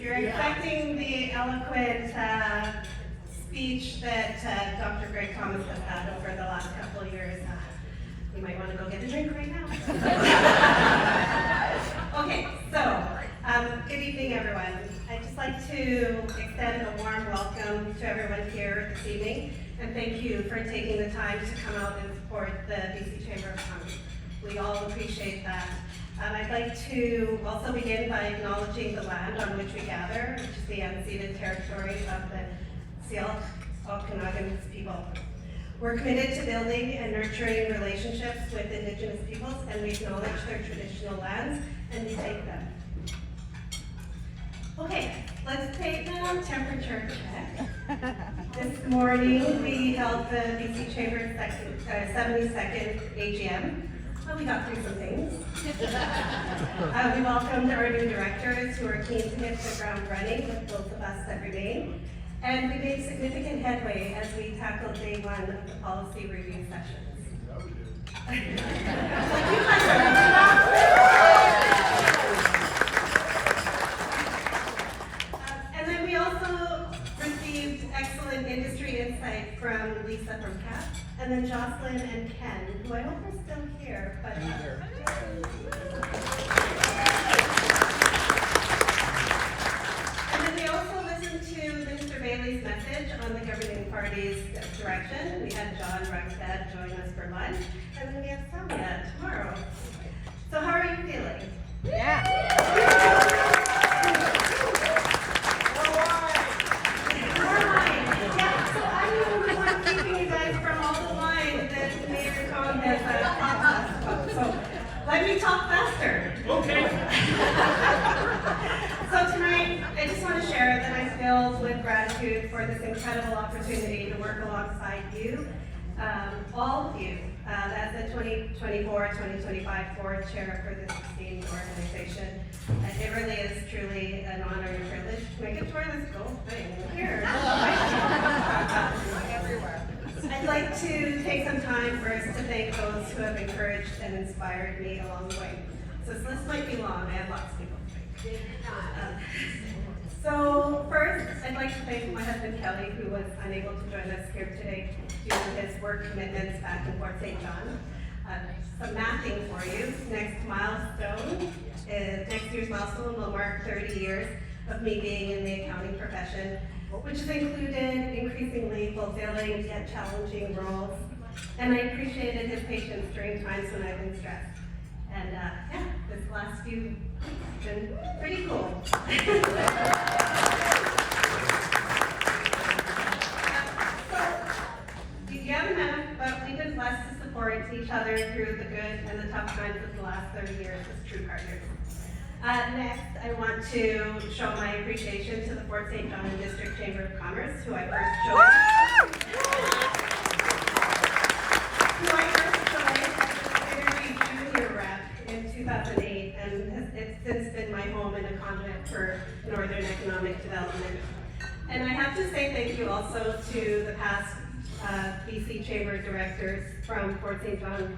You're expecting the eloquent speech that Dr. Greg Thomas has had over the last couple of years. You might want to go get a drink right now. Okay, so good evening, everyone. I'd just like to extend a warm welcome to everyone here this evening, and thank you for taking the time to come out and support the BC Chamber of Commerce. We all appreciate that. I'd like to also begin by acknowledging the land on which we gather, which is the unceded territory of the Silt Okanagan people. We're committed to building and nurturing relationships with Indigenous peoples, and we acknowledge their traditional lands, and we take them. Okay, let's take a temperature check. This morning, we held the BC Chamber's 72nd AGM. We got through some things. We welcomed our new directors who are keen to hit the ground running with those of us that remain. And we made significant headway as we tackled day one of the policy review sessions. You guys are and then we also received excellent industry insight from Lisa from CAP, and then Jocelyn and Ken, who I hope are still here. But, and then we also listened to Mr. Bailey's message on the governing party's direction. We had John Ruckstead join us for lunch, and then we have Sonia tomorrow. So how are you feeling? Yeah. Let me talk faster. Okay. So tonight, I just want to share that I'm filled with gratitude for this incredible opportunity to work alongside you, all of you, as the 2024-2025 board chair for this esteemed organization. It really is truly an honor and privilege to make it to this gold thing here. Everywhere. I'd like to take some time first to thank those who have encouraged and inspired me along the way. So this list might be long, I have lots of people to thank. So first, I'd like to thank my husband Kelly, who was unable to join us here today due to his work commitments back in Fort St. John. Some mathing for you. Next year's milestone will mark 30 years of me being in the accounting profession, which has included increasingly fulfilling yet challenging roles. And I appreciated his patience during times when I've been stressed. And yeah, this last few weeks have been pretty cool. You haven't met us, but we've been blessed to support each other through the good and the tough times of the last 30 years as true partners. Next, I want to show my appreciation to the Fort St. John District Chamber of Commerce, who I first joined as an energy junior rep in 2008, and it's since been my home and a conduit for Northern economic development. And I have to say thank you also to the past BC Chamber directors from Fort St. John,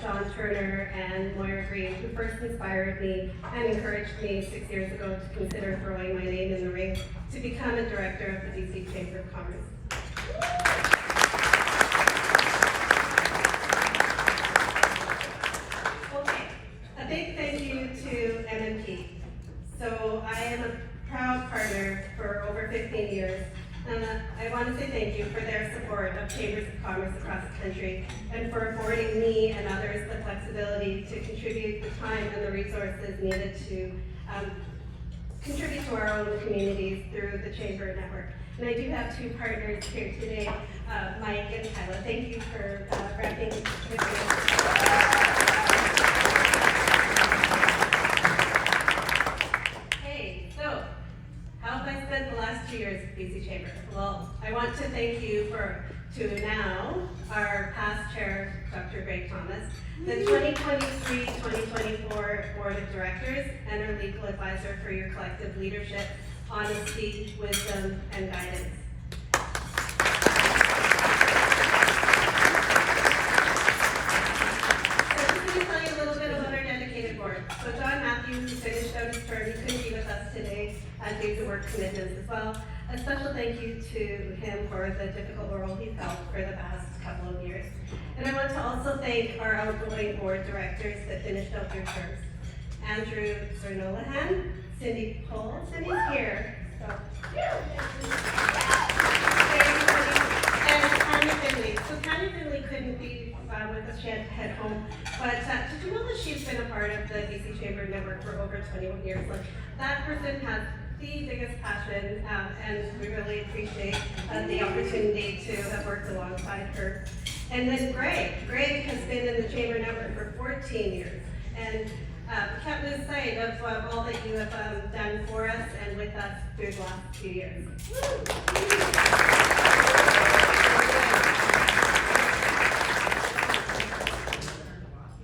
John Turner and Moira Green, who first inspired me and encouraged me 6 years ago to consider throwing my name in the ring to become a director of the BC Chamber of Commerce. Okay, a big thank you to MMP. So I am a proud partner for over 15 years. And I want to say thank you for their support of Chambers of Commerce across the country and for affording me and others the flexibility to contribute the time and the resources needed to contribute to our own communities through the Chamber Network. And I do have two partners here today, Mike and Kyla. Thank you for repping with me. How have I spent the last 2 years at BC Chamber? Well, I want to thank you to now our past chair, Dr. Greg Thomas, the 2023-2024 Board of Directors, and our legal advisor for your collective leadership, honesty, wisdom, and guidance. So just let me tell you a little bit about our dedicated board. So John Matthews, who finished out his term, he couldn't be with us today. due to work commitments as well. A special thank you to him for the difficult role he's held for the past couple of years. And I want to also thank our outgoing board directors that finished out their terms. Andrew Zernolahan, Cindy Pohl, Cindy's here. So. And Tammy Finley. So Tammy Finley couldn't be with us, she had to head home. But did you know that she's been a part of the BC Chamber Network for over 21 years? Like, that person has the biggest passion, and we really appreciate the opportunity to have worked alongside her. And then Greg has been in the Chamber Network for 14 years, and can't lose sight of all that you have done for us and with us through the last few years.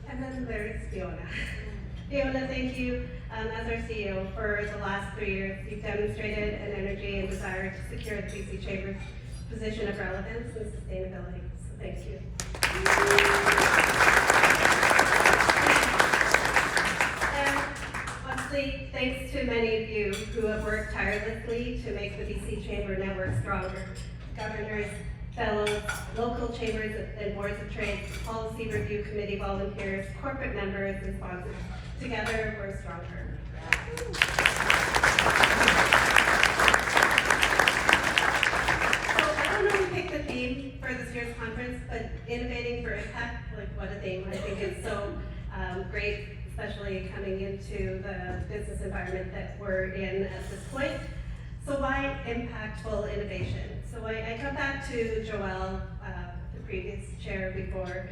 And then there's Fiona. Fiona, thank you as our CEO for the last 3 years. You've demonstrated an energy and desire to secure the BC Chamber's position of relevance and sustainability. So thank you. And obviously, thanks to many of you who have worked tirelessly to make the BC Chamber Network stronger. Governors, fellows, local chambers and boards of trade, policy review committee volunteers, corporate members, and sponsors. Together, we're stronger. So I don't know who picked the theme for this year's conference, but innovating for impact, like what a theme. I think it's so great, especially coming into the business environment that we're in at this point. So why impactful innovation? So I come back to Joelle, the previous chair before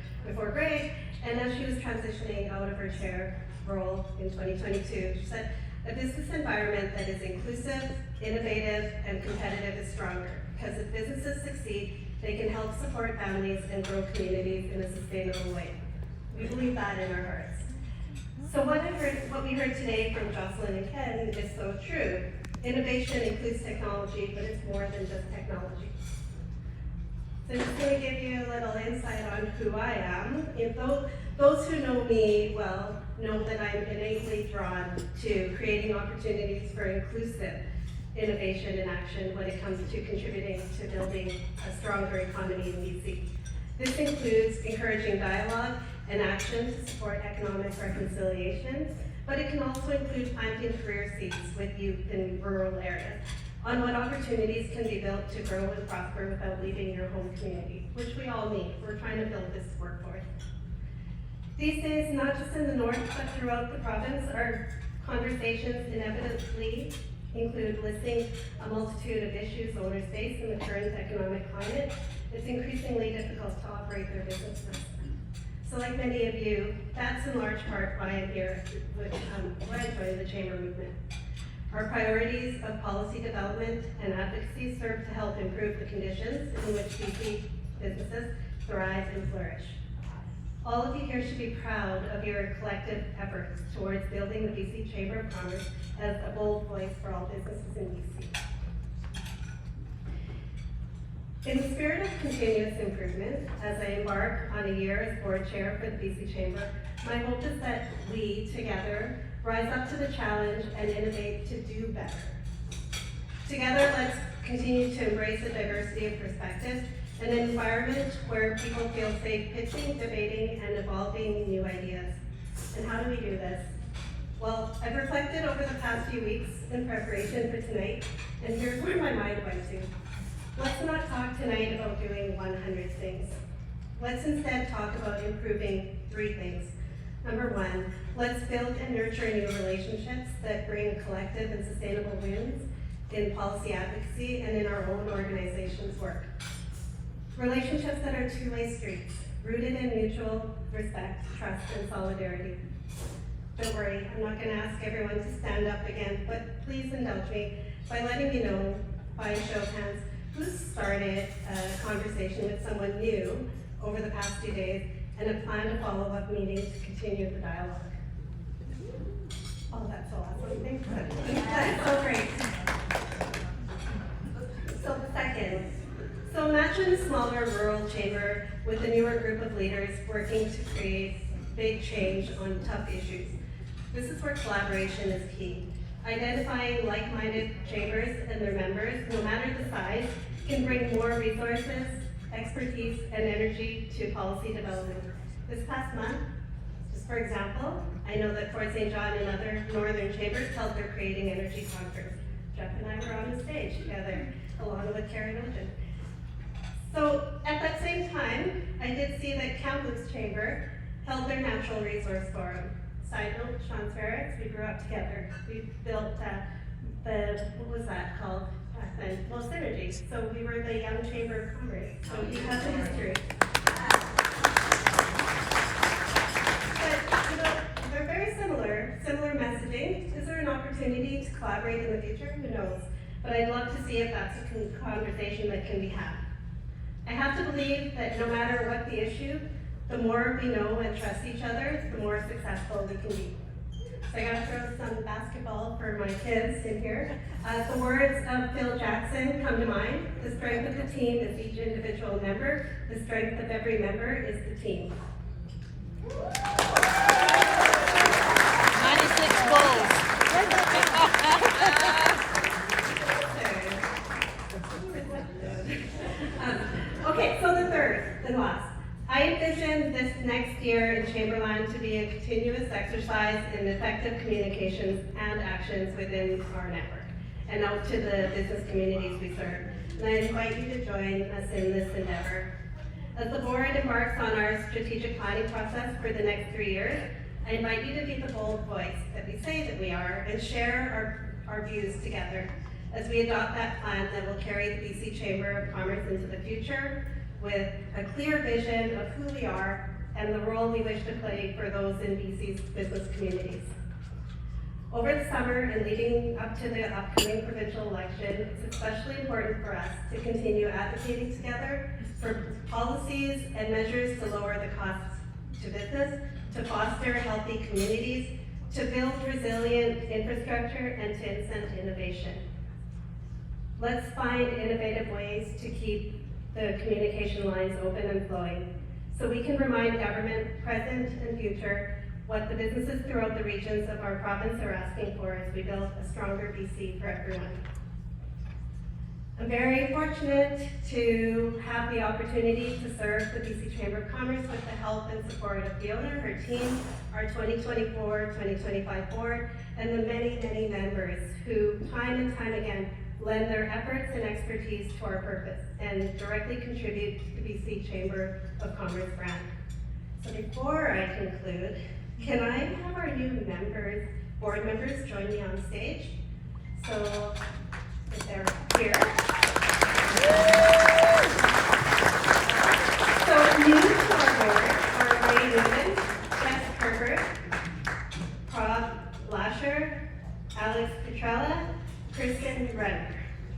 Greg, and as she was transitioning out of her chair role in 2022, she said, a business environment that is inclusive, innovative, and competitive is stronger, because if businesses succeed, they can help support families and grow communities in a sustainable way. We believe that in our hearts. So what we heard today from Jocelyn and Ken is so true. Innovation includes technology, but it's more than just technology. So I'm just going to give you a little insight on who I am. Those who know me well know that I'm innately drawn to creating opportunities for inclusive innovation and action when it comes to contributing to building a stronger economy in BC. This includes encouraging dialogue and action to support economic reconciliation, but it can also include planting career seeds with youth in rural areas on what opportunities can be built to grow and prosper without leaving your home community, which we all need. We're trying to build this workforce. These days, not just in the north, but throughout the province, our conversations inevitably include listing a multitude of issues owners face in the current economic climate. It's increasingly difficult to operate their businesses. So like many of you, that's in large part why I'm here when I joined the Chamber movement. Our priorities of policy development and advocacy serve to help improve the conditions in which BC businesses thrive and flourish. All of you here should be proud of your collective efforts towards building the BC Chamber of Commerce as a bold voice for all businesses in BC. In the spirit of continuous improvement, as I embark on a year as board chair for the BC Chamber, my hope is that we, together, rise up to the challenge and innovate to do better. Together, let's continue to embrace a diversity of perspectives, an environment where people feel safe pitching, debating, and evolving new ideas. And how do we do this? Well, I've reflected over the past few weeks in preparation for tonight, and here's where my mind went to. Let's not talk tonight about doing 100 things. Let's instead talk about improving 3 things. Number 1, let's build and nurture new relationships that bring collective and sustainable wins in policy advocacy and in our own organization's work. Relationships that are two-way streets, rooted in mutual respect, trust, and solidarity. Don't worry, I'm not going to ask everyone to stand up again, but please indulge me by letting me know, by a show of hands, who started a conversation with someone new over the past 2 days and have planned a follow-up meeting to continue the dialogue. Oh, that's so awesome. Thanks. That's so great. So the second. So imagine a smaller rural chamber with a newer group of leaders working to create big change on tough issues. This is where collaboration is key. identifying like-minded chambers and their members, no matter the size, can bring more resources, expertise, and energy to policy development. This past month, just for example, I know that Fort St. John and other northern chambers held their Creating Energy Conference. Jeff and I were on the stage together, along with Karen Ogen. So at that same time, I did see that Kamloops Chamber held their Natural Resource Forum. Side note, Sean's parents, we grew up together. We built what was that called back then? Well, Synergy. So we were the Young Chamber of Commerce. So we have the history. But, you know, they're very similar messaging. Is there an opportunity to collaborate in the future? Who knows? But I'd love to see if that's a conversation that can be had. I have to believe that no matter what the issue, the more we know and trust each other, the more successful we can be. So I gotta throw some basketball for my kids in here. The words of Phil Jackson come to mind. The strength of the team is each individual member. The strength of every member is the team. 96 Bulls. Okay, so the third and last. I envision this next year in Chamberlain to be a continuous exercise in effective communications and actions within our network and out to the business communities we serve. And I invite you to join us in this endeavor. As the board embarks on our strategic planning process for the next 3 years, I invite you to be the bold voice that we say that we are and share our views together as we adopt that plan that will carry the BC Chamber of Commerce into the future with a clear vision of who we are and the role we wish to play for those in BC's business communities. Over the summer and leading up to the upcoming provincial election, it's especially important for us to continue advocating together for policies and measures to lower the costs to business, to foster healthy communities, to build resilient infrastructure, and to incent innovation. Let's find innovative ways to keep the communication lines open and flowing so we can remind government, present and future, what the businesses throughout the regions of our province are asking for as we build a stronger BC for everyone. I'm very fortunate to have the opportunity to serve the BC Chamber of Commerce with the help and support of Fiona, her team, our 2024-2025 board, and the many, many members who time and time again lend their efforts and expertise to our purpose and directly contribute to the BC Chamber of Commerce brand. So before I conclude, can I have our new board members join me on stage? So if they're here.